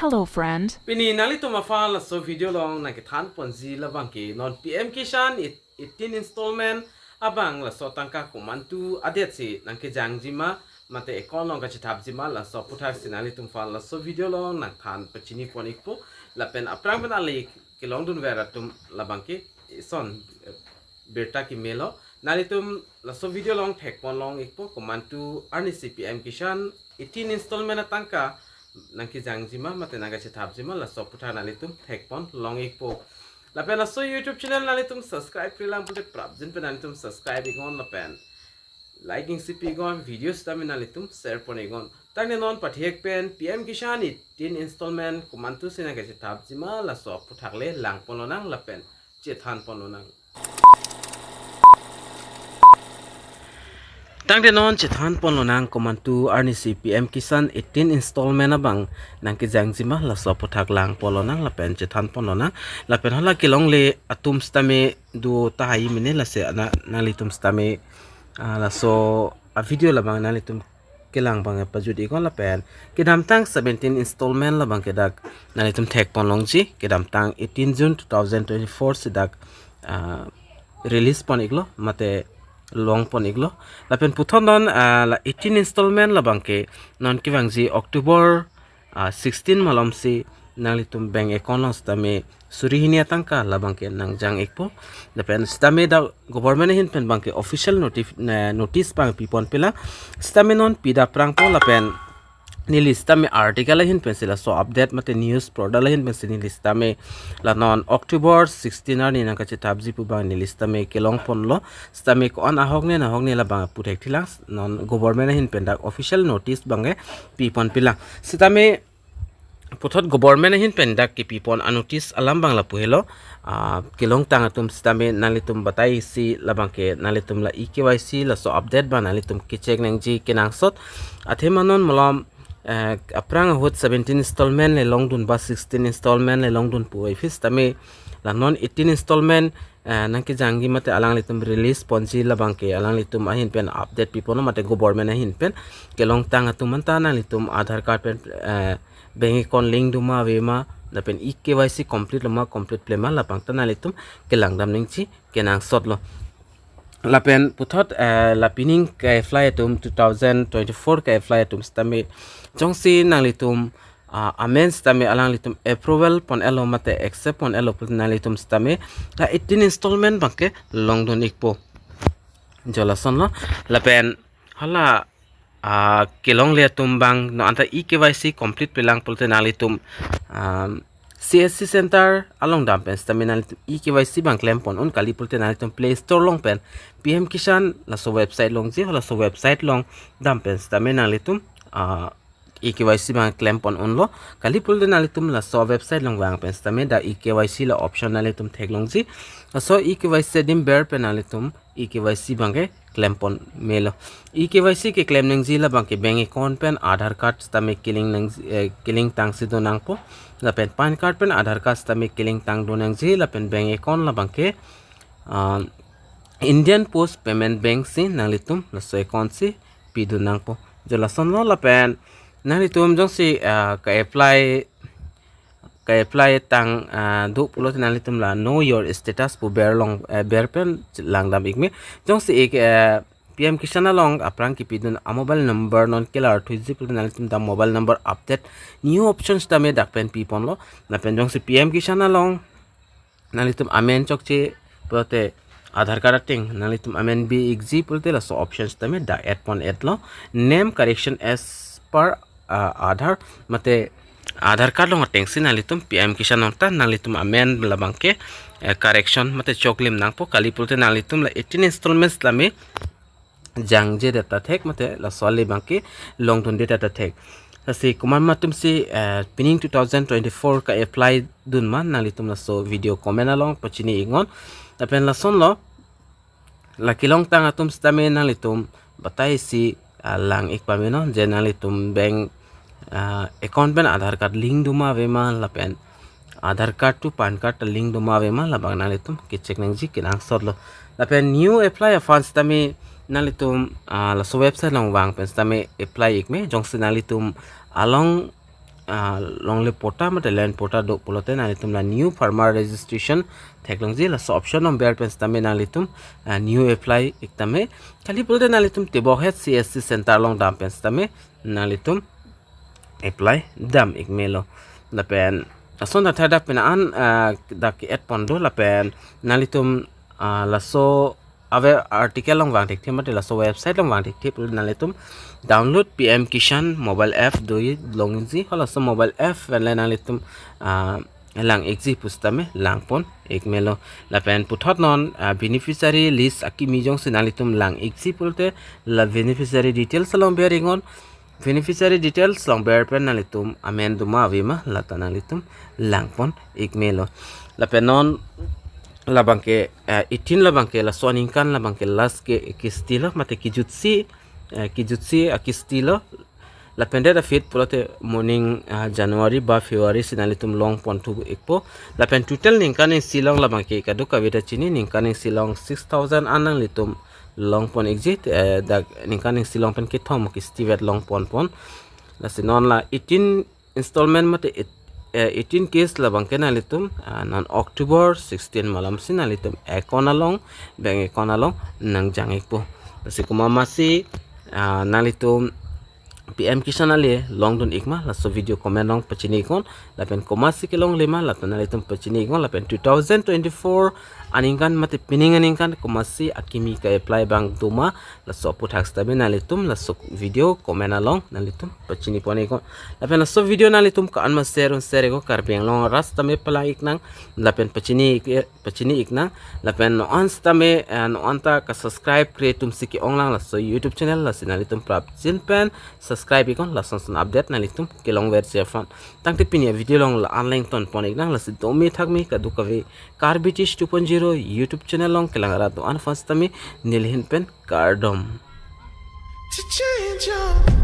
Hello, friend. Pini nali to mafal la so video long na kithan ponzi la bangki non PM Kisan 18 installment abang la so tangka kumantu adet si nang ke jangjima mate ekon long ka chithap jima la so puthak sinali tum fal la so video long na than pachini ponikpo la pen aprang ben ali ke long dun vera tum la bangki son berta ki melo nali tum la so video long thek pon long ikpo kumantu arni PM Kisan 18 installment tangka nangki jangjima mate naga chithapjima la so putha nalitum thekpon long ikpo la pen la so YouTube channel nalitum subscribe prilang pulte prabjin pen nalitum subscribe igon la pen liking cp igon videos tami nalitum share pon igon tangne non pathiek pen PM Kisan 18 installment kumantu sinaga chithapjima la so puthakle lang pononang la pen chethan pononang Tangde non chithan pononang komantu arni PM Kisan 18 installment abang nang ki jangjima la so puthak lang polonang la pen chithan pononang la pen hala kilong le atum stame du tahai mine la se na nalitum stame la so a video la bang nalitum kilang bang pajudi kon la pen kidam tang 17 installment la bang kedak nalitum thek ponlong ji kidam tang 18 June 2024 sidak release pon iglo mate long pon iglo la pen puthon don la 18 installment la bangke non ki bangji October 16 malom si nalitum bank account stame surihinia tangka la bangke nang jang ekpo la pen stame da government hin pen bangke official notice pang pipon pila stame non pida prang po la pen ni lista me article hin pensila so update mate news product hin pensini lista me la non October 16 ni nang ka chitabji pu bang ni lista me kelong pon lo sta me ko an ahok ne la bang putek thila non government hin pendak official notice bange pipon pila sita me puthot government hin pendak ki pipon notice alam bang la puhelo kelong tang atum sita me nalitum batai si la bangke nalitum la EKYC la so update ba nalitum ki check nang ji kenang sot athemanon molom aprang hot 17 installment le long dun ba 16 installment le long dun pu office tame la non 18 installment nang ki jangi mate alang litum release ponji la bangke alang litum ahin pen update pipono mate government ahin pen ke long tang atum manta na litum aadhar card pen bank account link duma wema na pen EKYC complete lama complete plema la pangta na litum ke langdam ningchi kenang sotlo la pen puthot la pining ka fly atum 2024 ka fly atum stame jongsi nalitum amen stame alang litum approval pon elo mate accept pon elo pon nalitum stame la 18 installment banke long don ikpo jola sonlo la pen hala kelong le tumbang no anta EKYC complete pelang polte nalitum CSC center along dampen stamina EKYC bang claim pon on kali polte nalitum play store long pen PM Kisan la so website long ji hala so website long dampen stamina nalitum EKYC bang claim pon on lo kali polte nalitum la so website long bang pen stame da EKYC la option nalitum thek long ji so EKYC dim ber pen nalitum EKYC bange claim pon melo EKYC ke claim nang ji la bangke bank account pen aadhar card stame killing tang si do nang po la pen pan card pen aadhar card stame killing tang do nang ji la pen bank account la bangke Indian Post Payment Bank si nang litum la so account si pidu nang po jola son lo la pen nang litum jong si ka apply tang do pulo nang litum la know your status pu ber long ber pen langdam ikme jong si ek PM Kisan along aprang ki pidun a mobile number non killer to zip nang litum da mobile number update new options ta me dak pen pipon lo na pen jong si PM Kisan along nang litum amen chok che pote आधार कार्ड टिंग नालितुम amen B example ते लसो ऑप्शंस तमे दा add pawn add लो name correction as per आधार मते आधार कार्ड लो टिंग सि नालितुम PM Kisan नोटा नालितुम अमेन लबंके करेक्शन मते चोकलिम नांगपो कालीपुलते नालितुम ला 18 इंस्टॉलमेंट्स लामे जांगजे देता थेक मते लसोली बंके लॉन्ग टर्म देता थेक सि कुमान मातुम सि पिनिंग 2024 का अप्लाई दुनमा नालितुम लसो वीडियो कमेंट अलोंग पचिनी इंगोन tapen lason lo lakilong tang atum stame nalitum batai si lang ikpamino je nalitum bank account pen aadhar card link duma vema lapen aadhar card to pan card link duma vema labang nalitum ki check nang ji kinang sotlo lapen new apply funds tame nalitum la so website long wang pen tame apply ikme jongsi nalitum along longle pota mate land pota do polote nalitum la new farmer registration theklongji la option number pens tame nalitum new apply iktame kali polote nalitum tebo het csc center long dam pens tame nalitum apply dam ikmelo la pen ason thada pen an dak et pondo la pen nalitum la so ave article long wang thik mate la so website long wang thik nalitum download PM Kisan mobile app doi longinji hola so mobile app len nalitum lang exi pustame lang pon ekmelo la pen puthot non beneficiary list akimi jong sinalitum lang exi pulte la beneficiary details long beringon beneficiary details long ber pen nalitum amen duma avima la tanalitum lang pon ekmelo la pen non labangke 18 labangke la soningkan labangke last ke kistilo mate kijutsi akistilo la pendera fit pulote morning January ba February sinalitum long pontu ekpo la pen total ningkaning silong labangke kadu kawita chini ningkaning silong 6000 anang litum long pon exit da ningkaning silong pen ke thom kistivet long pon la sinon la 18 installment mate 18 case labangke nalitum non October 16 malam sinalitum ekonalong beng ekonalong nang jangekpo sikuma masi nalitum PM Kisan ale long don ikma la so video comment long pachini kon la pen komasi ke long lema la tanalitum pachini kon la pen 2024 aningkan mate pining aningkan komasi akimi ka apply bang tuma la so aputhak stabe nalitum la so video comment along nalitum pachini poni kon la pen la so video nalitum ka anma share ko karbeng long rasta me pala iknang la pen pachini iknang la pen no anstame no anta ka subscribe creatum siki onglang la so YouTube channel la sinalitum prap jin pen subscribe ikon la son update nalitum kelong versi fan tangte pinia video long la online ton ponik nang la si domi thakmi ka dukawe carbitis 2.0 YouTube channel long kelangara do an fastami nilhin pen cardom to change your